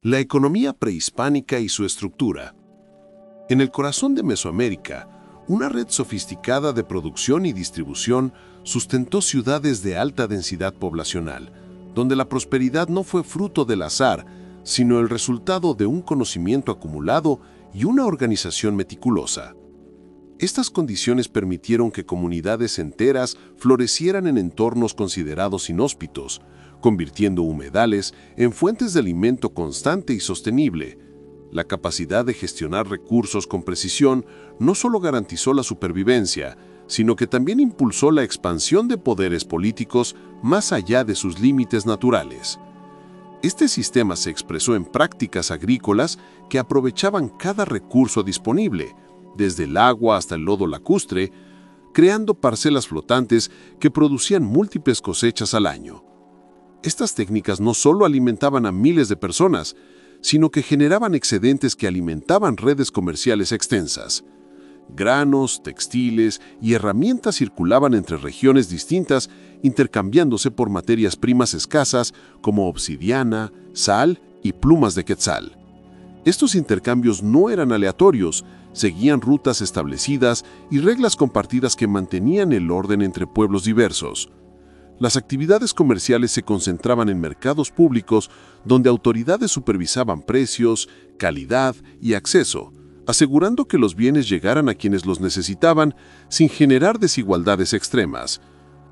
La economía prehispánica y su estructura. En el corazón de Mesoamérica, una red sofisticada de producción y distribución sustentó ciudades de alta densidad poblacional, donde la prosperidad no fue fruto del azar, sino el resultado de un conocimiento acumulado y una organización meticulosa. Estas condiciones permitieron que comunidades enteras florecieran en entornos considerados inhóspitos, convirtiendo humedales en fuentes de alimento constante y sostenible. La capacidad de gestionar recursos con precisión no solo garantizó la supervivencia, sino que también impulsó la expansión de poderes políticos más allá de sus límites naturales. Este sistema se expresó en prácticas agrícolas que aprovechaban cada recurso disponible, desde el agua hasta el lodo lacustre, creando parcelas flotantes que producían múltiples cosechas al año. Estas técnicas no solo alimentaban a miles de personas, sino que generaban excedentes que alimentaban redes comerciales extensas. Granos, textiles y herramientas circulaban entre regiones distintas, intercambiándose por materias primas escasas como obsidiana, sal y plumas de quetzal. Estos intercambios no eran aleatorios, seguían rutas establecidas y reglas compartidas que mantenían el orden entre pueblos diversos. Las actividades comerciales se concentraban en mercados públicos donde autoridades supervisaban precios, calidad y acceso, asegurando que los bienes llegaran a quienes los necesitaban sin generar desigualdades extremas.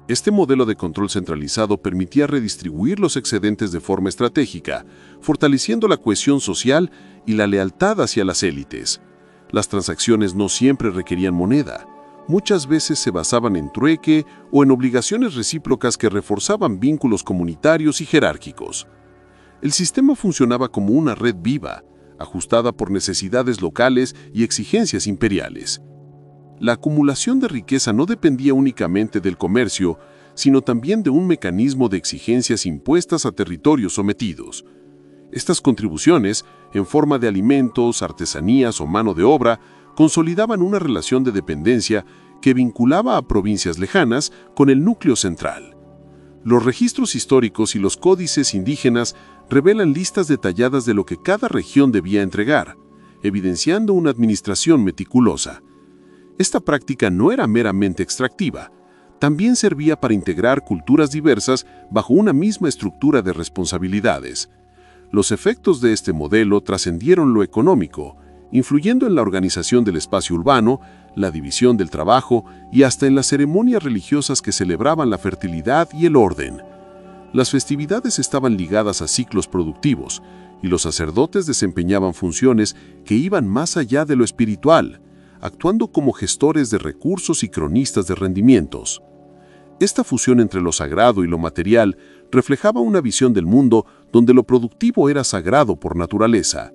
Este modelo de control centralizado permitía redistribuir los excedentes de forma estratégica, fortaleciendo la cohesión social y la lealtad hacia las élites. Las transacciones no siempre requerían moneda. Muchas veces se basaban en trueque o en obligaciones recíprocas que reforzaban vínculos comunitarios y jerárquicos. El sistema funcionaba como una red viva, ajustada por necesidades locales y exigencias imperiales. La acumulación de riqueza no dependía únicamente del comercio, sino también de un mecanismo de exigencias impuestas a territorios sometidos. Estas contribuciones, en forma de alimentos, artesanías o mano de obra, consolidaban una relación de dependencia que vinculaba a provincias lejanas con el núcleo central. Los registros históricos y los códices indígenas revelan listas detalladas de lo que cada región debía entregar, evidenciando una administración meticulosa. Esta práctica no era meramente extractiva, también servía para integrar culturas diversas bajo una misma estructura de responsabilidades. Los efectos de este modelo trascendieron lo económico, influyendo en la organización del espacio urbano, la división del trabajo y hasta en las ceremonias religiosas que celebraban la fertilidad y el orden. Las festividades estaban ligadas a ciclos productivos, y los sacerdotes desempeñaban funciones que iban más allá de lo espiritual, actuando como gestores de recursos y cronistas de rendimientos. Esta fusión entre lo sagrado y lo material reflejaba una visión del mundo donde lo productivo era sagrado por naturaleza.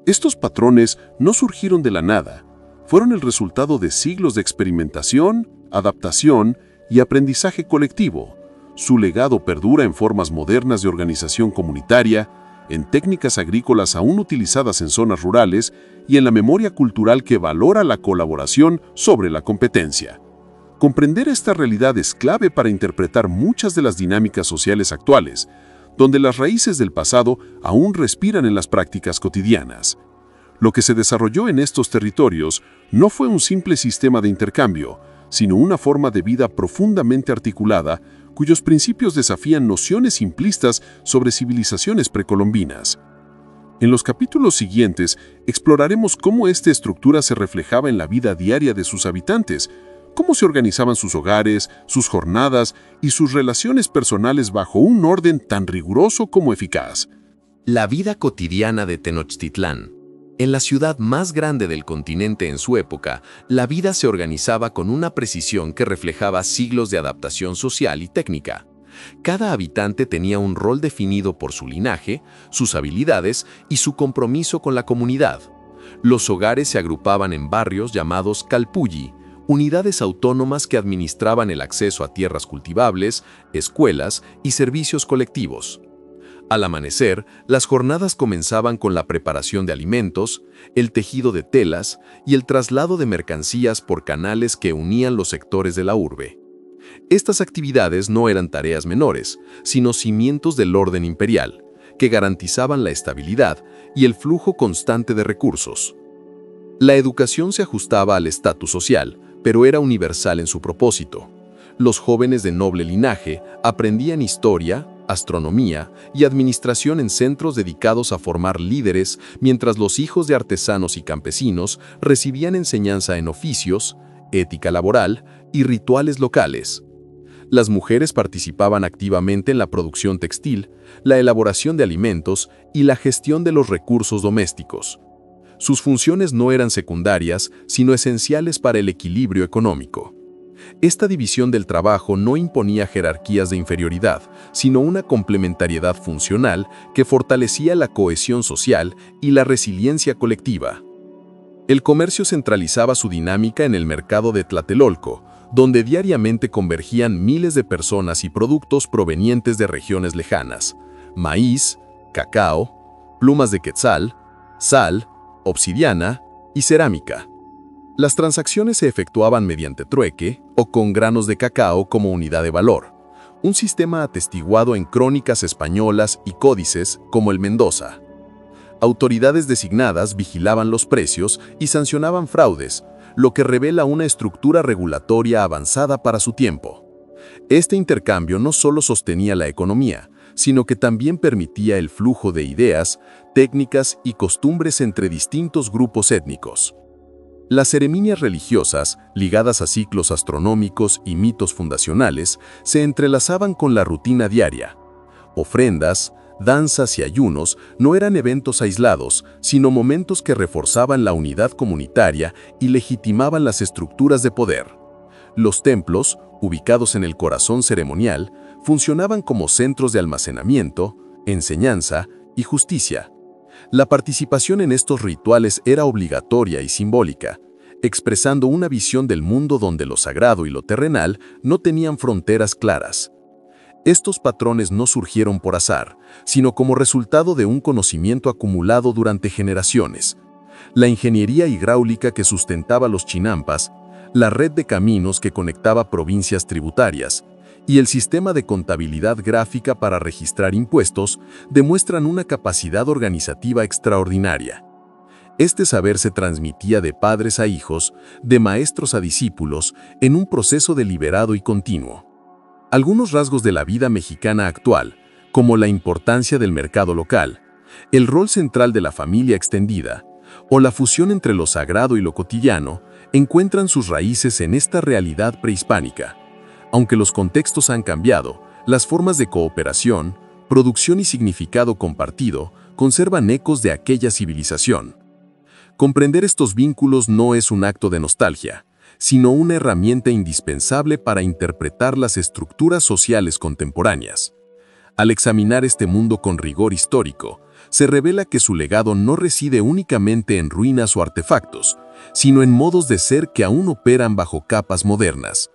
Estos patrones no surgieron de la nada, fueron el resultado de siglos de experimentación, adaptación y aprendizaje colectivo. Su legado perdura en formas modernas de organización comunitaria, en técnicas agrícolas aún utilizadas en zonas rurales y en la memoria cultural que valora la colaboración sobre la competencia. Comprender esta realidad es clave para interpretar muchas de las dinámicas sociales actuales, donde las raíces del pasado aún respiran en las prácticas cotidianas. Lo que se desarrolló en estos territorios no fue un simple sistema de intercambio, sino una forma de vida profundamente articulada, cuyos principios desafían nociones simplistas sobre civilizaciones precolombinas. En los capítulos siguientes exploraremos cómo esta estructura se reflejaba en la vida diaria de sus habitantes, cómo se organizaban sus hogares, sus jornadas y sus relaciones personales bajo un orden tan riguroso como eficaz. La vida cotidiana de Tenochtitlán. En la ciudad más grande del continente en su época, la vida se organizaba con una precisión que reflejaba siglos de adaptación social y técnica. Cada habitante tenía un rol definido por su linaje, sus habilidades y su compromiso con la comunidad. Los hogares se agrupaban en barrios llamados calpulli, unidades autónomas que administraban el acceso a tierras cultivables, escuelas y servicios colectivos. Al amanecer, las jornadas comenzaban con la preparación de alimentos, el tejido de telas y el traslado de mercancías por canales que unían los sectores de la urbe. Estas actividades no eran tareas menores, sino cimientos del orden imperial, que garantizaban la estabilidad y el flujo constante de recursos. La educación se ajustaba al estatus social, pero era universal en su propósito. Los jóvenes de noble linaje aprendían historia, astronomía y administración en centros dedicados a formar líderes, mientras los hijos de artesanos y campesinos recibían enseñanza en oficios, ética laboral y rituales locales. Las mujeres participaban activamente en la producción textil, la elaboración de alimentos y la gestión de los recursos domésticos. Sus funciones no eran secundarias, sino esenciales para el equilibrio económico. Esta división del trabajo no imponía jerarquías de inferioridad, sino una complementariedad funcional que fortalecía la cohesión social y la resiliencia colectiva. El comercio centralizaba su dinámica en el mercado de Tlatelolco, donde diariamente convergían miles de personas y productos provenientes de regiones lejanas: maíz, cacao, plumas de quetzal, sal, obsidiana y cerámica. Las transacciones se efectuaban mediante trueque o con granos de cacao como unidad de valor, un sistema atestiguado en crónicas españolas y códices como el Mendoza. Autoridades designadas vigilaban los precios y sancionaban fraudes, lo que revela una estructura regulatoria avanzada para su tiempo. Este intercambio no solo sostenía la economía, sino que también permitía el flujo de ideas, técnicas y costumbres entre distintos grupos étnicos. Las ceremonias religiosas, ligadas a ciclos astronómicos y mitos fundacionales, se entrelazaban con la rutina diaria. Ofrendas, danzas y ayunos no eran eventos aislados, sino momentos que reforzaban la unidad comunitaria y legitimaban las estructuras de poder. Los templos, ubicados en el corazón ceremonial, funcionaban como centros de almacenamiento, enseñanza y justicia. La participación en estos rituales era obligatoria y simbólica, expresando una visión del mundo donde lo sagrado y lo terrenal no tenían fronteras claras. Estos patrones no surgieron por azar, sino como resultado de un conocimiento acumulado durante generaciones. La ingeniería hidráulica que sustentaba los chinampas, la red de caminos que conectaba provincias tributarias, y el sistema de contabilidad gráfica para registrar impuestos demuestran una capacidad organizativa extraordinaria. Este saber se transmitía de padres a hijos, de maestros a discípulos, en un proceso deliberado y continuo. Algunos rasgos de la vida mexicana actual, como la importancia del mercado local, el rol central de la familia extendida, o la fusión entre lo sagrado y lo cotidiano, encuentran sus raíces en esta realidad prehispánica. Aunque los contextos han cambiado, las formas de cooperación, producción y significado compartido conservan ecos de aquella civilización. Comprender estos vínculos no es un acto de nostalgia, sino una herramienta indispensable para interpretar las estructuras sociales contemporáneas. Al examinar este mundo con rigor histórico, se revela que su legado no reside únicamente en ruinas o artefactos, sino en modos de ser que aún operan bajo capas modernas.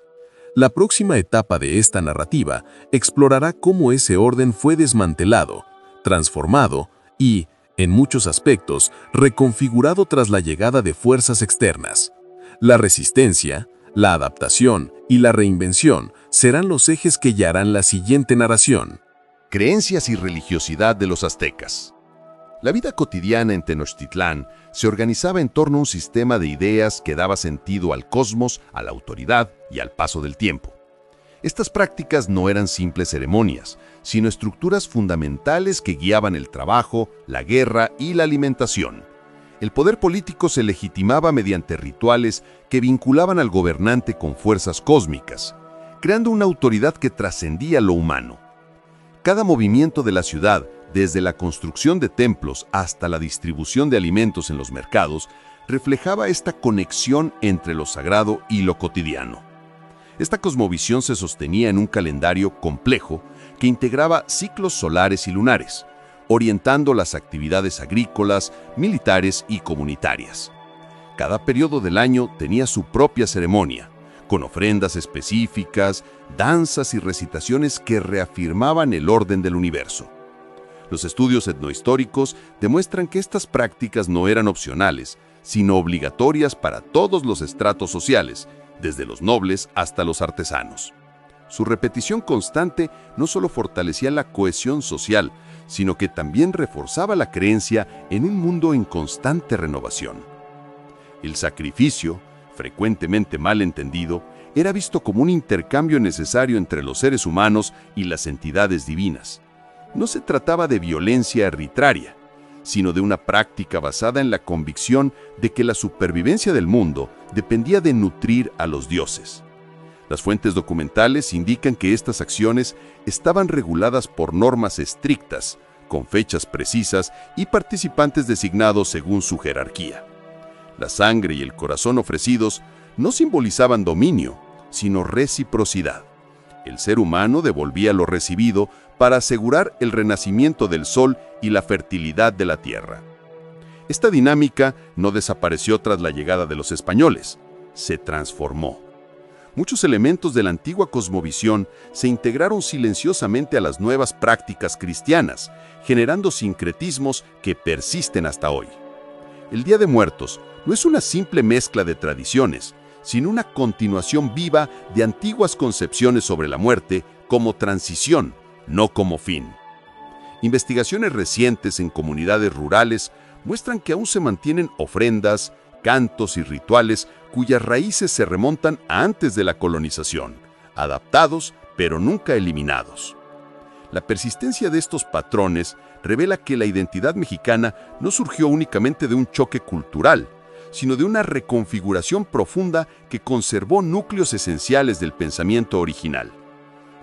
La próxima etapa de esta narrativa explorará cómo ese orden fue desmantelado, transformado y, en muchos aspectos, reconfigurado tras la llegada de fuerzas externas. La resistencia, la adaptación y la reinvención serán los ejes que guiarán la siguiente narración. Creencias y religiosidad de los aztecas. La vida cotidiana en Tenochtitlán se organizaba en torno a un sistema de ideas que daba sentido al cosmos, a la autoridad y al paso del tiempo. Estas prácticas no eran simples ceremonias, sino estructuras fundamentales que guiaban el trabajo, la guerra y la alimentación. El poder político se legitimaba mediante rituales que vinculaban al gobernante con fuerzas cósmicas, creando una autoridad que trascendía lo humano. Cada movimiento de la ciudad, desde la construcción de templos hasta la distribución de alimentos en los mercados, reflejaba esta conexión entre lo sagrado y lo cotidiano. Esta cosmovisión se sostenía en un calendario complejo que integraba ciclos solares y lunares, orientando las actividades agrícolas, militares y comunitarias. Cada periodo del año tenía su propia ceremonia, con ofrendas específicas, danzas y recitaciones que reafirmaban el orden del universo. Los estudios etnohistóricos demuestran que estas prácticas no eran opcionales, sino obligatorias para todos los estratos sociales, desde los nobles hasta los artesanos. Su repetición constante no solo fortalecía la cohesión social, sino que también reforzaba la creencia en un mundo en constante renovación. El sacrificio, frecuentemente mal entendido, era visto como un intercambio necesario entre los seres humanos y las entidades divinas. No se trataba de violencia arbitraria, sino de una práctica basada en la convicción de que la supervivencia del mundo dependía de nutrir a los dioses. Las fuentes documentales indican que estas acciones estaban reguladas por normas estrictas, con fechas precisas y participantes designados según su jerarquía. La sangre y el corazón ofrecidos no simbolizaban dominio, sino reciprocidad. El ser humano devolvía lo recibido para asegurar el renacimiento del sol y la fertilidad de la tierra. Esta dinámica no desapareció tras la llegada de los españoles, se transformó. Muchos elementos de la antigua cosmovisión se integraron silenciosamente a las nuevas prácticas cristianas, generando sincretismos que persisten hasta hoy. El Día de Muertos no es una simple mezcla de tradiciones, sino una continuación viva de antiguas concepciones sobre la muerte como transición, no como fin. Investigaciones recientes en comunidades rurales muestran que aún se mantienen ofrendas, cantos y rituales cuyas raíces se remontan a antes de la colonización, adaptados pero nunca eliminados. La persistencia de estos patrones revela que la identidad mexicana no surgió únicamente de un choque cultural, sino de una reconfiguración profunda que conservó núcleos esenciales del pensamiento original.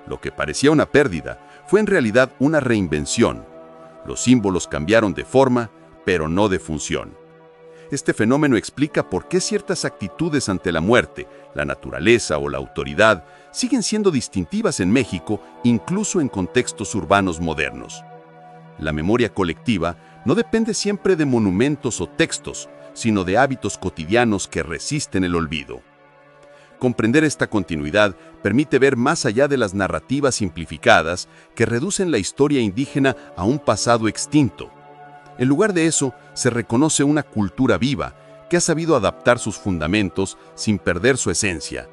Lo que parecía una pérdida fue en realidad una reinvención. Los símbolos cambiaron de forma, pero no de función. Este fenómeno explica por qué ciertas actitudes ante la muerte, la naturaleza o la autoridad siguen siendo distintivas en México, incluso en contextos urbanos modernos. La memoria colectiva no depende siempre de monumentos o textos, sino de hábitos cotidianos que resisten el olvido. Comprender esta continuidad permite ver más allá de las narrativas simplificadas que reducen la historia indígena a un pasado extinto. En lugar de eso, se reconoce una cultura viva que ha sabido adaptar sus fundamentos sin perder su esencia.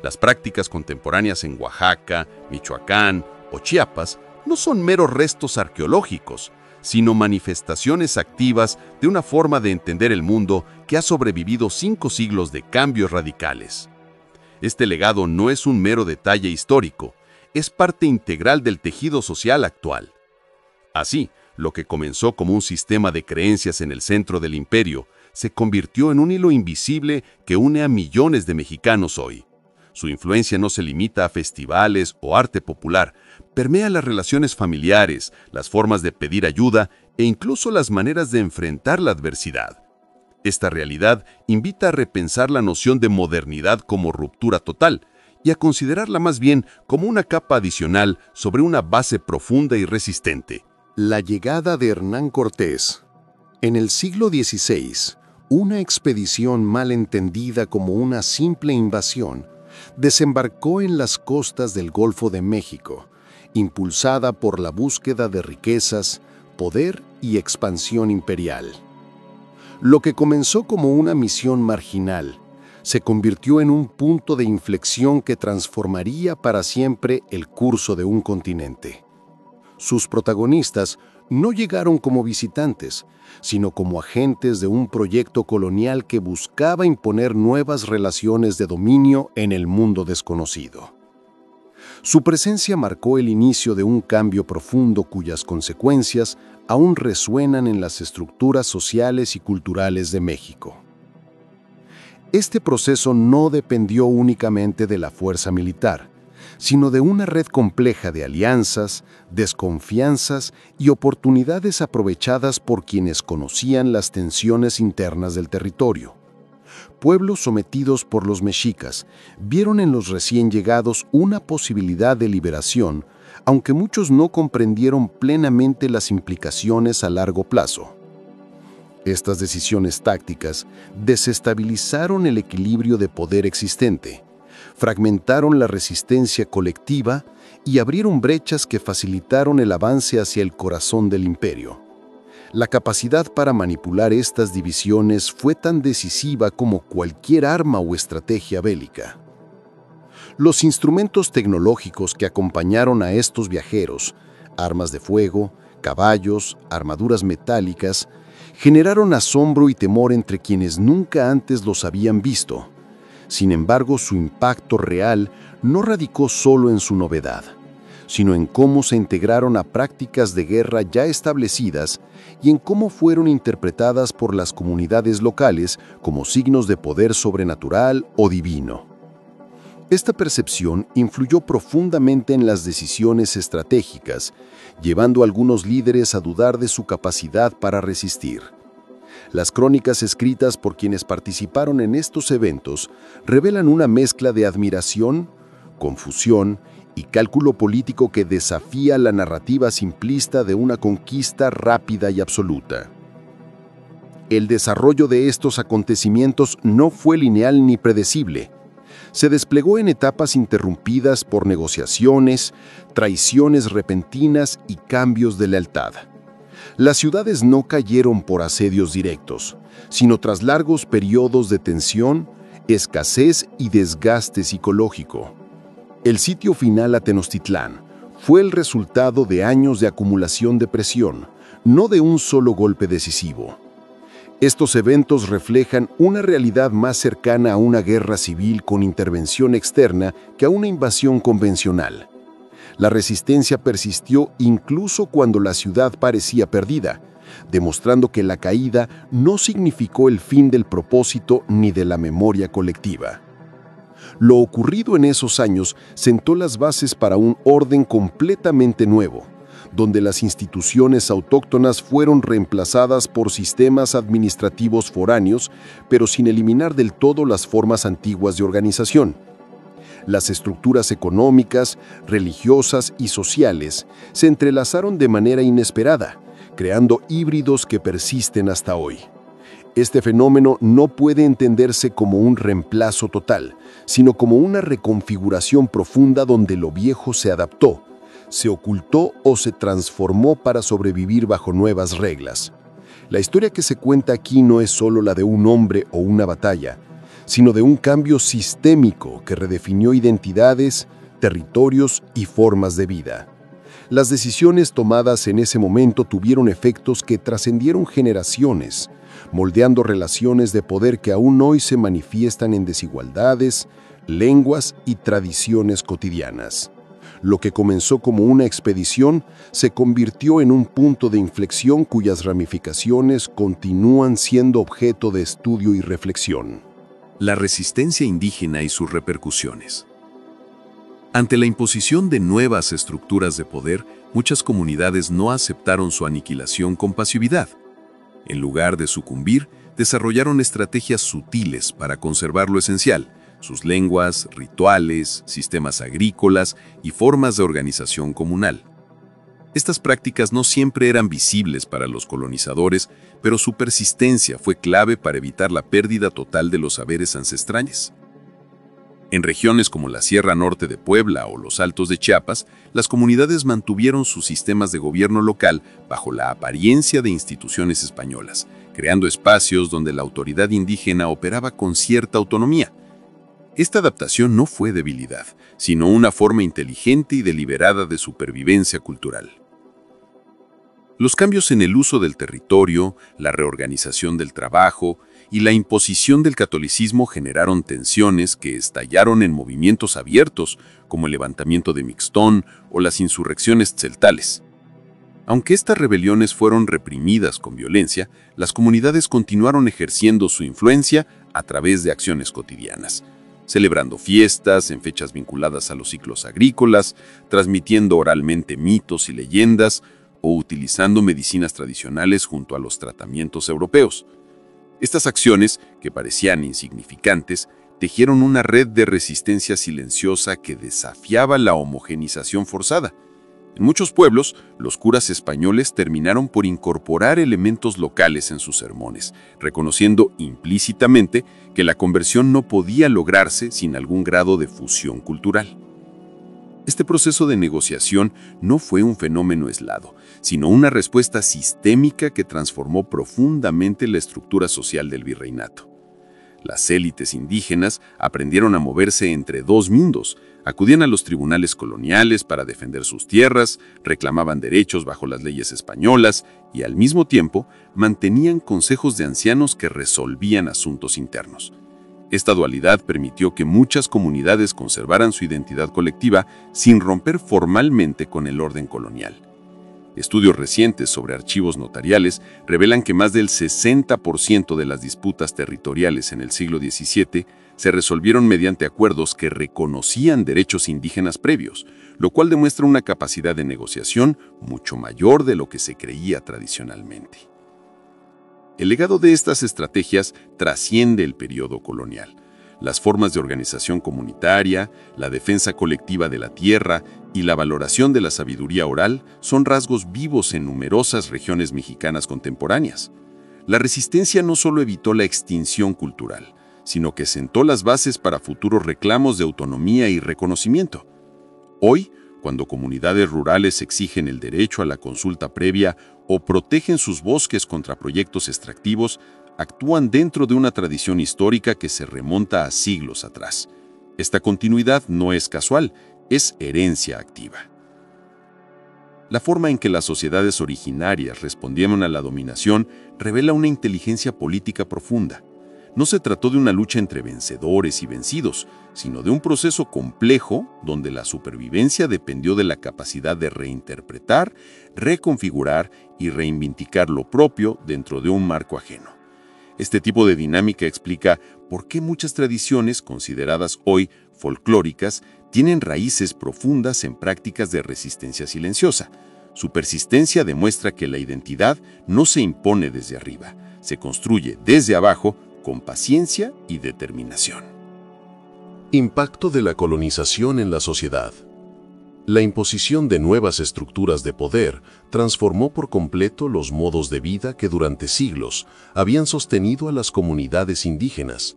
Las prácticas contemporáneas en Oaxaca, Michoacán o Chiapas no son meros restos arqueológicos, sino manifestaciones activas de una forma de entender el mundo que ha sobrevivido 5 siglos de cambios radicales. Este legado no es un mero detalle histórico, es parte integral del tejido social actual. Así, lo que comenzó como un sistema de creencias en el centro del imperio, se convirtió en un hilo invisible que une a millones de mexicanos hoy. Su influencia no se limita a festivales o arte popular, permea las relaciones familiares, las formas de pedir ayuda e incluso las maneras de enfrentar la adversidad. Esta realidad invita a repensar la noción de modernidad como ruptura total y a considerarla más bien como una capa adicional sobre una base profunda y resistente. La llegada de Hernán Cortés. En el siglo XVI, una expedición mal entendida como una simple invasión desembarcó en las costas del Golfo de México, impulsada por la búsqueda de riquezas, poder y expansión imperial. Lo que comenzó como una misión marginal se convirtió en un punto de inflexión que transformaría para siempre el curso de un continente. Sus protagonistas no llegaron como visitantes, sino como agentes de un proyecto colonial que buscaba imponer nuevas relaciones de dominio en el mundo desconocido. Su presencia marcó el inicio de un cambio profundo cuyas consecuencias aún resuenan en las estructuras sociales y culturales de México. Este proceso no dependió únicamente de la fuerza militar, sino de una red compleja de alianzas, desconfianzas y oportunidades aprovechadas por quienes conocían las tensiones internas del territorio. Pueblos sometidos por los mexicas vieron en los recién llegados una posibilidad de liberación, aunque muchos no comprendieron plenamente las implicaciones a largo plazo. Estas decisiones tácticas desestabilizaron el equilibrio de poder existente, fragmentaron la resistencia colectiva y abrieron brechas que facilitaron el avance hacia el corazón del imperio. La capacidad para manipular estas divisiones fue tan decisiva como cualquier arma o estrategia bélica. Los instrumentos tecnológicos que acompañaron a estos viajeros, armas de fuego, caballos, armaduras metálicas, generaron asombro y temor entre quienes nunca antes los habían visto. Sin embargo, su impacto real no radicó solo en su novedad, sino en cómo se integraron a prácticas de guerra ya establecidas y en cómo fueron interpretadas por las comunidades locales como signos de poder sobrenatural o divino. Esta percepción influyó profundamente en las decisiones estratégicas, llevando a algunos líderes a dudar de su capacidad para resistir. Las crónicas escritas por quienes participaron en estos eventos revelan una mezcla de admiración, confusión y cálculo político que desafía la narrativa simplista de una conquista rápida y absoluta. El desarrollo de estos acontecimientos no fue lineal ni predecible. Se desplegó en etapas interrumpidas por negociaciones, traiciones repentinas y cambios de lealtad. Las ciudades no cayeron por asedios directos, sino tras largos periodos de tensión, escasez y desgaste psicológico. El sitio final a Tenochtitlán fue el resultado de años de acumulación de presión, no de un solo golpe decisivo. Estos eventos reflejan una realidad más cercana a una guerra civil con intervención externa que a una invasión convencional. La resistencia persistió incluso cuando la ciudad parecía perdida, demostrando que la caída no significó el fin del propósito ni de la memoria colectiva. Lo ocurrido en esos años sentó las bases para un orden completamente nuevo, donde las instituciones autóctonas fueron reemplazadas por sistemas administrativos foráneos, pero sin eliminar del todo las formas antiguas de organización. Las estructuras económicas, religiosas y sociales se entrelazaron de manera inesperada, creando híbridos que persisten hasta hoy. Este fenómeno no puede entenderse como un reemplazo total, sino como una reconfiguración profunda donde lo viejo se adaptó, se ocultó o se transformó para sobrevivir bajo nuevas reglas. La historia que se cuenta aquí no es solo la de un hombre o una batalla, sino de un cambio sistémico que redefinió identidades, territorios y formas de vida. Las decisiones tomadas en ese momento tuvieron efectos que trascendieron generaciones, moldeando relaciones de poder que aún hoy se manifiestan en desigualdades, lenguas y tradiciones cotidianas. Lo que comenzó como una expedición se convirtió en un punto de inflexión cuyas ramificaciones continúan siendo objeto de estudio y reflexión. La resistencia indígena y sus repercusiones. Ante la imposición de nuevas estructuras de poder, muchas comunidades no aceptaron su aniquilación con pasividad. En lugar de sucumbir, desarrollaron estrategias sutiles para conservar lo esencial: sus lenguas, rituales, sistemas agrícolas y formas de organización comunal. Estas prácticas no siempre eran visibles para los colonizadores, pero su persistencia fue clave para evitar la pérdida total de los saberes ancestrales. En regiones como la Sierra Norte de Puebla o los Altos de Chiapas, las comunidades mantuvieron sus sistemas de gobierno local bajo la apariencia de instituciones españolas, creando espacios donde la autoridad indígena operaba con cierta autonomía. Esta adaptación no fue debilidad, sino una forma inteligente y deliberada de supervivencia cultural. Los cambios en el uso del territorio, la reorganización del trabajo y la imposición del catolicismo generaron tensiones que estallaron en movimientos abiertos, como el levantamiento de Mixtón o las insurrecciones tzeltales. Aunque estas rebeliones fueron reprimidas con violencia, las comunidades continuaron ejerciendo su influencia a través de acciones cotidianas, celebrando fiestas en fechas vinculadas a los ciclos agrícolas, transmitiendo oralmente mitos y leyendas o utilizando medicinas tradicionales junto a los tratamientos europeos. Estas acciones, que parecían insignificantes, tejieron una red de resistencia silenciosa que desafiaba la homogenización forzada. En muchos pueblos, los curas españoles terminaron por incorporar elementos locales en sus sermones, reconociendo implícitamente que la conversión no podía lograrse sin algún grado de fusión cultural. Este proceso de negociación no fue un fenómeno aislado, sino una respuesta sistémica que transformó profundamente la estructura social del virreinato. Las élites indígenas aprendieron a moverse entre dos mundos, Acudían a los tribunales coloniales para defender sus tierras, reclamaban derechos bajo las leyes españolas y, al mismo tiempo, mantenían consejos de ancianos que resolvían asuntos internos. Esta dualidad permitió que muchas comunidades conservaran su identidad colectiva sin romper formalmente con el orden colonial. Estudios recientes sobre archivos notariales revelan que más del 60% de las disputas territoriales en el siglo XVII se resolvieron mediante acuerdos que reconocían derechos indígenas previos, lo cual demuestra una capacidad de negociación mucho mayor de lo que se creía tradicionalmente. El legado de estas estrategias trasciende el periodo colonial. Las formas de organización comunitaria, la defensa colectiva de la tierra y la valoración de la sabiduría oral son rasgos vivos en numerosas regiones mexicanas contemporáneas. La resistencia no solo evitó la extinción cultural, sino que sentó las bases para futuros reclamos de autonomía y reconocimiento. Hoy, cuando comunidades rurales exigen el derecho a la consulta previa o protegen sus bosques contra proyectos extractivos, actúan dentro de una tradición histórica que se remonta a siglos atrás. Esta continuidad no es casual, es herencia activa. La forma en que las sociedades originarias respondieron a la dominación revela una inteligencia política profunda. No se trató de una lucha entre vencedores y vencidos, sino de un proceso complejo donde la supervivencia dependió de la capacidad de reinterpretar, reconfigurar y reivindicar lo propio dentro de un marco ajeno. Este tipo de dinámica explica por qué muchas tradiciones, consideradas hoy folclóricas, tienen raíces profundas en prácticas de resistencia silenciosa. Su persistencia demuestra que la identidad no se impone desde arriba, se construye desde abajo con paciencia y determinación. Impacto de la colonización en la sociedad. La imposición de nuevas estructuras de poder transformó por completo los modos de vida que durante siglos habían sostenido a las comunidades indígenas.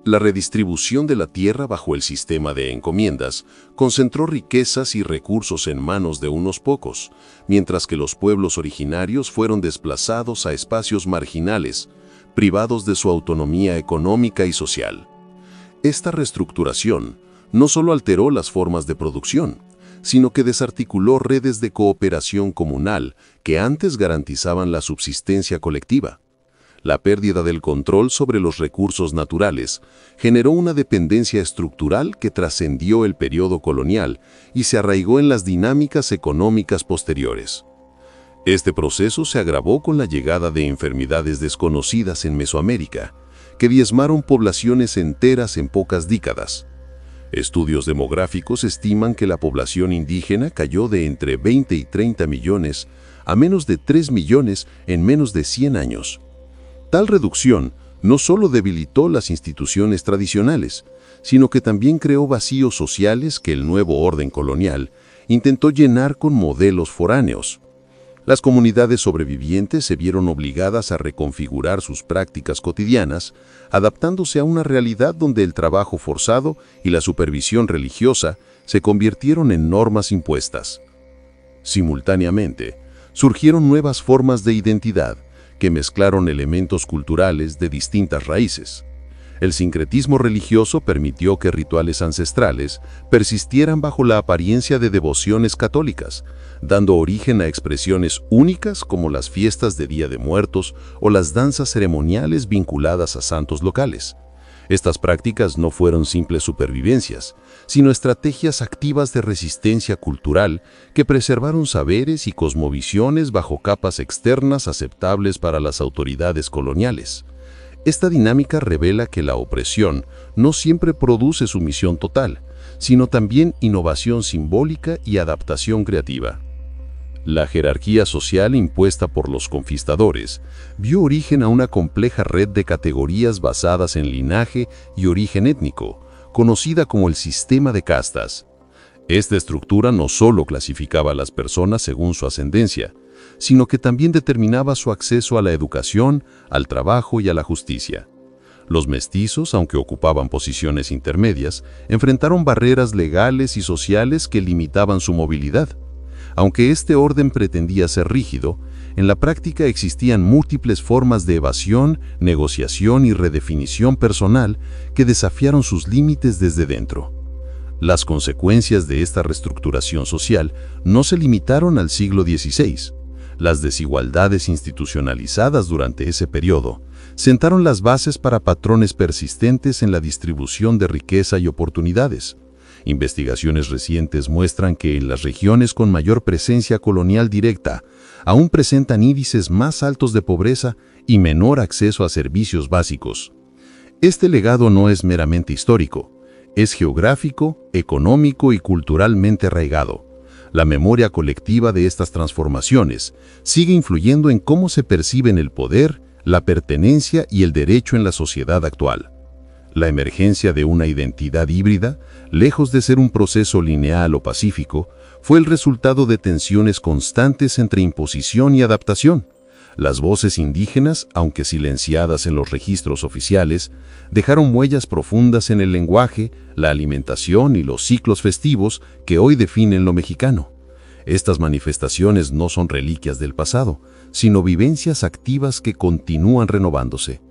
La redistribución de la tierra bajo el sistema de encomiendas concentró riquezas y recursos en manos de unos pocos, mientras que los pueblos originarios fueron desplazados a espacios marginales, privados de su autonomía económica y social. Esta reestructuración no solo alteró las formas de producción, sino que desarticuló redes de cooperación comunal que antes garantizaban la subsistencia colectiva. La pérdida del control sobre los recursos naturales generó una dependencia estructural que trascendió el periodo colonial y se arraigó en las dinámicas económicas posteriores. Este proceso se agravó con la llegada de enfermedades desconocidas en Mesoamérica, que diezmaron poblaciones enteras en pocas décadas. Estudios demográficos estiman que la población indígena cayó de entre 20 y 30 millones a menos de 3 millones en menos de 100 años. Tal reducción no solo debilitó las instituciones tradicionales, sino que también creó vacíos sociales que el nuevo orden colonial intentó llenar con modelos foráneos. Las comunidades sobrevivientes se vieron obligadas a reconfigurar sus prácticas cotidianas, adaptándose a una realidad donde el trabajo forzado y la supervisión religiosa se convirtieron en normas impuestas. Simultáneamente, surgieron nuevas formas de identidad que mezclaron elementos culturales de distintas raíces. El sincretismo religioso permitió que rituales ancestrales persistieran bajo la apariencia de devociones católicas, dando origen a expresiones únicas como las fiestas de Día de Muertos o las danzas ceremoniales vinculadas a santos locales. Estas prácticas no fueron simples supervivencias, sino estrategias activas de resistencia cultural que preservaron saberes y cosmovisiones bajo capas externas aceptables para las autoridades coloniales. Esta dinámica revela que la opresión no siempre produce sumisión total, sino también innovación simbólica y adaptación creativa. La jerarquía social impuesta por los conquistadores dio origen a una compleja red de categorías basadas en linaje y origen étnico, conocida como el sistema de castas. Esta estructura no solo clasificaba a las personas según su ascendencia, sino que también determinaba su acceso a la educación, al trabajo y a la justicia. Los mestizos, aunque ocupaban posiciones intermedias, enfrentaron barreras legales y sociales que limitaban su movilidad. Aunque este orden pretendía ser rígido, en la práctica existían múltiples formas de evasión, negociación y redefinición personal que desafiaron sus límites desde dentro. Las consecuencias de esta reestructuración social no se limitaron al siglo XVI. Las desigualdades institucionalizadas durante ese periodo sentaron las bases para patrones persistentes en la distribución de riqueza y oportunidades. Investigaciones recientes muestran que en las regiones con mayor presencia colonial directa aún presentan índices más altos de pobreza y menor acceso a servicios básicos. Este legado no es meramente histórico, es geográfico, económico y culturalmente arraigado. La memoria colectiva de estas transformaciones sigue influyendo en cómo se perciben el poder, la pertenencia y el derecho en la sociedad actual. La emergencia de una identidad híbrida, lejos de ser un proceso lineal o pacífico, fue el resultado de tensiones constantes entre imposición y adaptación. Las voces indígenas, aunque silenciadas en los registros oficiales, dejaron huellas profundas en el lenguaje, la alimentación y los ciclos festivos que hoy definen lo mexicano. Estas manifestaciones no son reliquias del pasado, sino vivencias activas que continúan renovándose.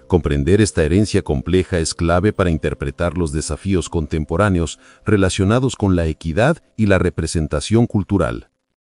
Comprender esta herencia compleja es clave para interpretar los desafíos contemporáneos relacionados con la equidad y la representación cultural.